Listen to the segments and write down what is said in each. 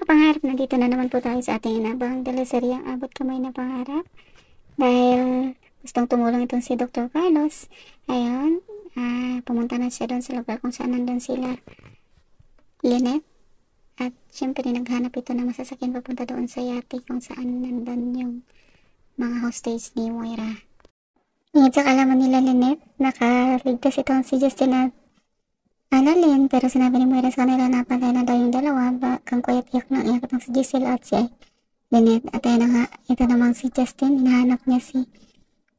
pangarap, nandito na naman po tayo sa ating inabang teleseryang Abot Kamay na Pangarap. Dahil gustong tumulong itong si Dr. Carlos, ayun, pumunta na siya doon sa lugar kung saan nandun sila Lynette. At syempre naghanap ito ng masasakyan papunta doon sa yate kung saan nandun yung mga hostage ni Moira. Ngayon sa kalaman nila Lynette, nakaligtas itong si Justin at Annalyn, pero sinabi ni Moira sa kanila na patay na daw yung dalawa. Kang kuyat iyak ng iyak itong si Giselle at si Lynette. At ayun na nga, ito namang si Justin, hinahanap niya si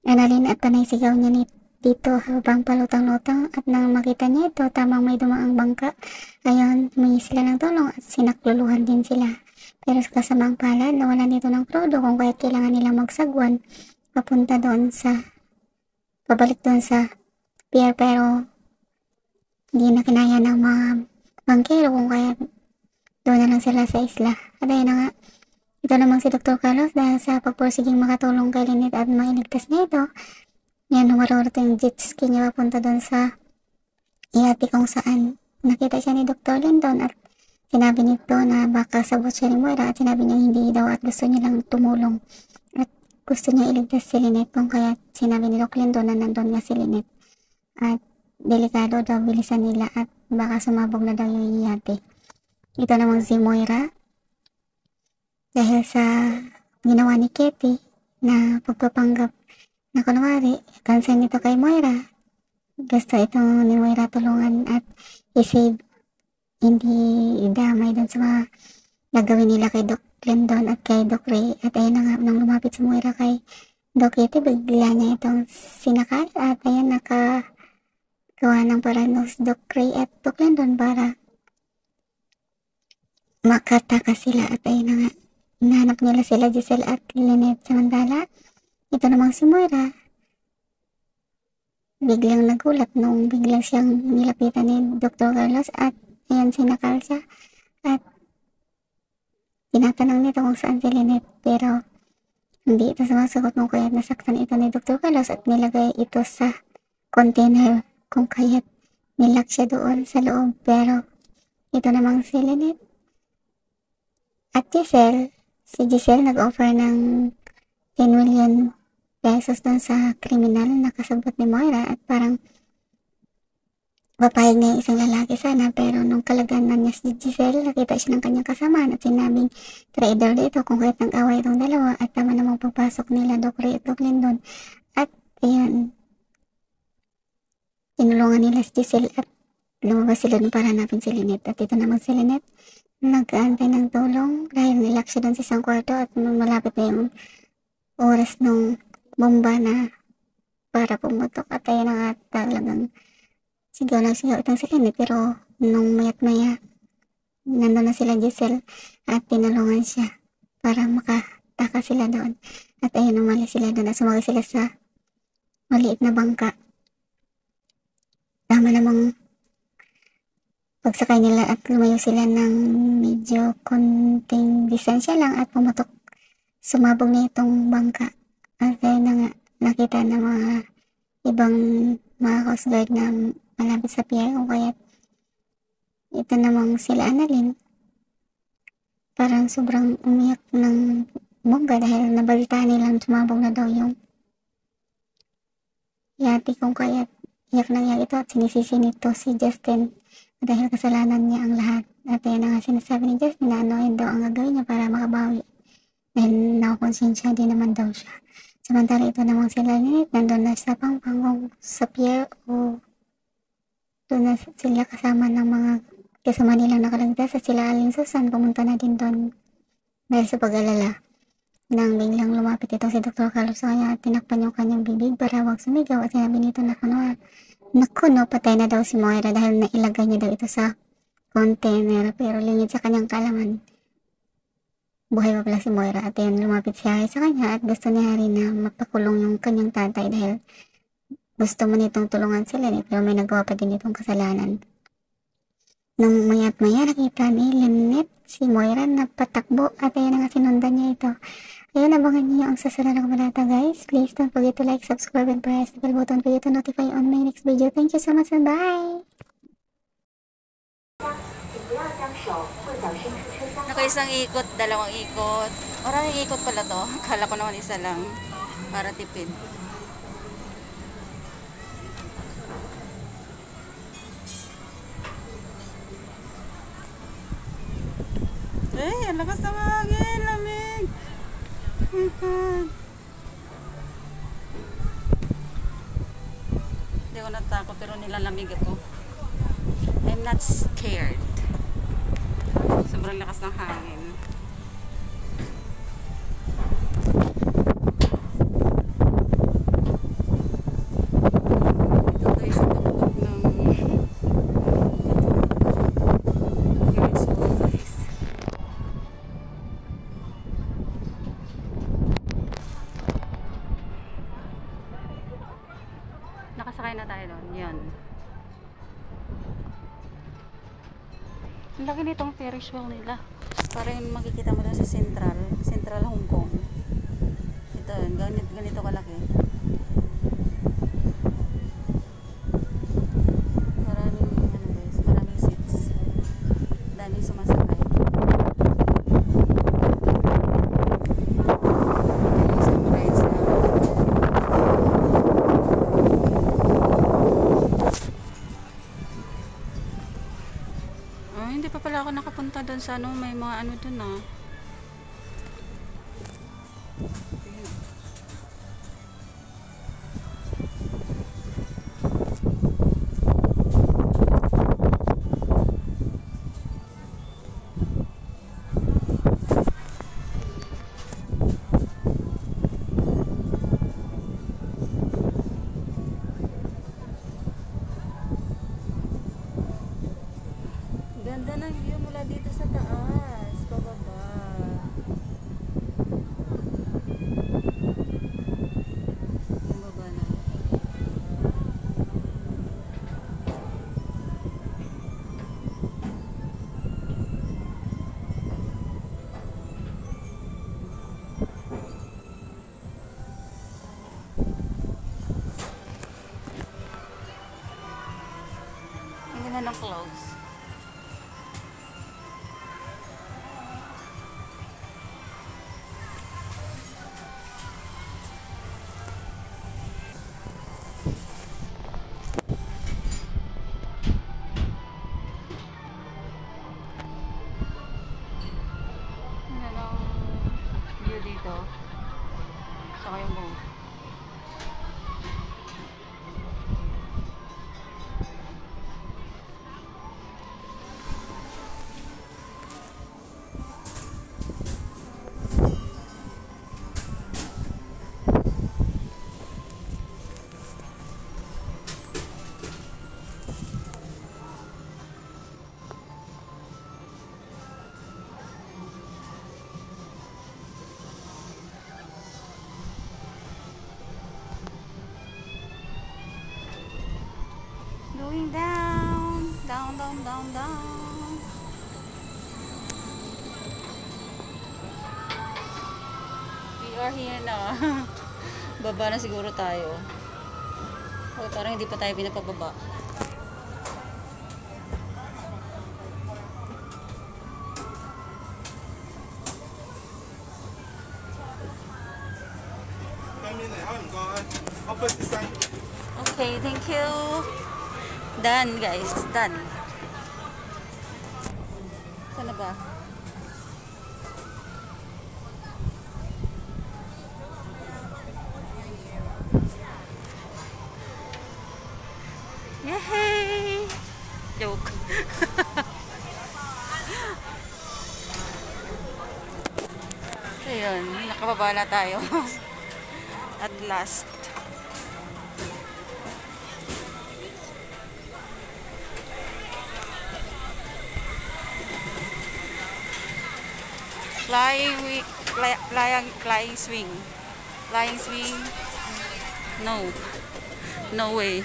Annalyn at panay sigaw niya dito habang palutang-lutang. At nang makita niya ito, tamang may dumaang bangka. Ayun, humingi sila ng tulong at sinakluluhan din sila. Pero sa kasamang palad, nawalan dito ng krudo kung kaya't kailangan nilang magsagwan pabalik doon sa pier, pero hindi na kinaya ng mga bangkero kung kaya doon na lang sila sa isla. At ayun na nga, ito namang si Dr. Carlos dahil sa pagpursiging makatulong kay Lynette at mailigtas niya ito. Yan, humarurot yung jet ski niya papunta doon sa iati kung saan nakita siya ni Dr. Lindon at sinabi nito na baka sabot siya ni Moira at sinabi niya hindi daw at gusto niya lang tumulong. At gusto niya iligtas si Lynette kung kaya sinabi ni Dr. Lindon na nandun nga si Lynette. At delikado daw, bilisan nila at baka sumabog na daw yung yate. Ito namang si Moira, dahil sa ginawa ni Katie na pagpapanggap na kunwari cancer nito kay Moira, gusto itong ni Moira tulungan at i-save, hindi idamay doon sa mga gagawin nila kay Doc Glendon at kay Doc Ray. At ayun na nga, nang lumapit si Moira kay Doc Katie, bigla niya itong sinakal at ayun, gawa ng parang Doc Ray at Doc Lindon para makataka sila. At ayun na nga, hinahanap nila sila Giselle at Lynette. Samantala, ito namang si Moira, biglang nagulat nung biglang siyang nilapitan ni Dr. Carlos at ayan, sinakal siya at tinatanong nito kung saan si Lynette, pero hindi ito sumasagot nung kaya't nasaktan ito ni Dr. Carlos at nilagay ito sa container kung kaya't nilak siya doon sa loob. Pero ito namang si Lynette at si Giselle nag-offer ng 10 million pesos doon sa kriminal na kasabot ni Moira at parang papayag na yung isang lalaki sana, pero nung kalaganan niya si Giselle, nakita siya ng kanyang kasamaan at sinabing traidor dito kung kaya't nag-away itong dalawa at tama namang pagpasok nila Doc Ray at Doc Lindon. At ayan, tinulungan nila si Giselle at lumabas sila doon para hanapin si Lynette. At ito naman si Lynette, nag-aantay ng tulong dahil nilak siya doon sa isang kwarto at malapit na yung oras ng bomba na para pumutok. At ayun na nga, talagang sigaw na sigaw itong si Lynette, pero nung mayat maya nandun na sila Giselle at tinulungan siya para makataka sila doon. At ayun, umalis sila doon at sumagay sila sa maliit na bangka. Tama namang pagsakay nila at lumayo sila ng medyo konting distansya lang at pumutok. Sumabog na itong bangka. At ayun na nga, nakita ng mga ibang mga Coast Guard na malapit sa pier kung kaya't ito namang sila Annalyn. Parang sobrang umiyak ng bongga dahil nabalitaan nilang sumabog na daw yung yate kung kaya't iyak na iyak ito at sinisisi nito si Justin dahil kasalanan niya ang lahat. At ayun na nga, sinasabi ni Justin na ano yun daw ang gagawin niya para makabawi dahil nakakonsensya din naman daw siya. Samantala ito namang sila Lynette, nandun na sa pangpangong sa pier o doon na sila kasama ng mga kasama nilang nakaligtas at sila Aling Susan pumunta na din doon dahil sa pag-alala. Nang biglang lumapit ito si Dr. Carlos sa kanya at tinakpan yung kanyang bibig para huwag sumigaw at sinabi nito na nakuno, patay na daw si Moira dahil nailagay niya daw ito sa container, pero lingid sa kanyang kalaman buhay pa pala si Moira. At yun, lumapit si Harry sa kanya at gusto ni Harry na mapakulong yung kanyang tatay dahil gusto mo nitong tulungan sila pero may nagawa pa din itong kasalanan. Nang maya't maya nakita ni Lynette si Moira na patakbo at ayun na nga, sinundan niya ito. Ayun, abangan niyo ang susunod na kabalata guys. Please don't forget to like, subscribe, and press the bell button for you to notify on my next video. Thank you so much and bye! Nakaisang ikot, dalawang ikot. Maraming ikot pala to. Akala ko naman isa lang. Para tipid. Ang lakas ng hangin. Lamig. Oh my God. Hindi ako natakot pero nilalamig ako. I'm not scared. Sobrang lakas ng hangin. Ito tayo sa tuktok ng Here's Always. Nakasakay na tayo doon. Yan. Ang laki nitong Ferris wheel nila. Parang makikita mo doon sa Central Hong Kong. Ito, ganito kalaki. Maraming seats. Daming sumasakay. Isang rides na. Hindi pa pala ako nakapunta doon sa ano, may mga ano doon ah. Ganda ng view mula dito sa taas, pababa. Yung baba na. Ang ganda ng clouds. Dito sa kayong boat. Going down, down, down, down, down. We are here na. Baba na siguro tayo. O, parang hindi pa tayo pinapababa. Okay, thank you. Done guys, done. Sana ba? Yay! Joke. Ayun, nakababa na tayo. At last. Flying swing. Flying swing. No. No way.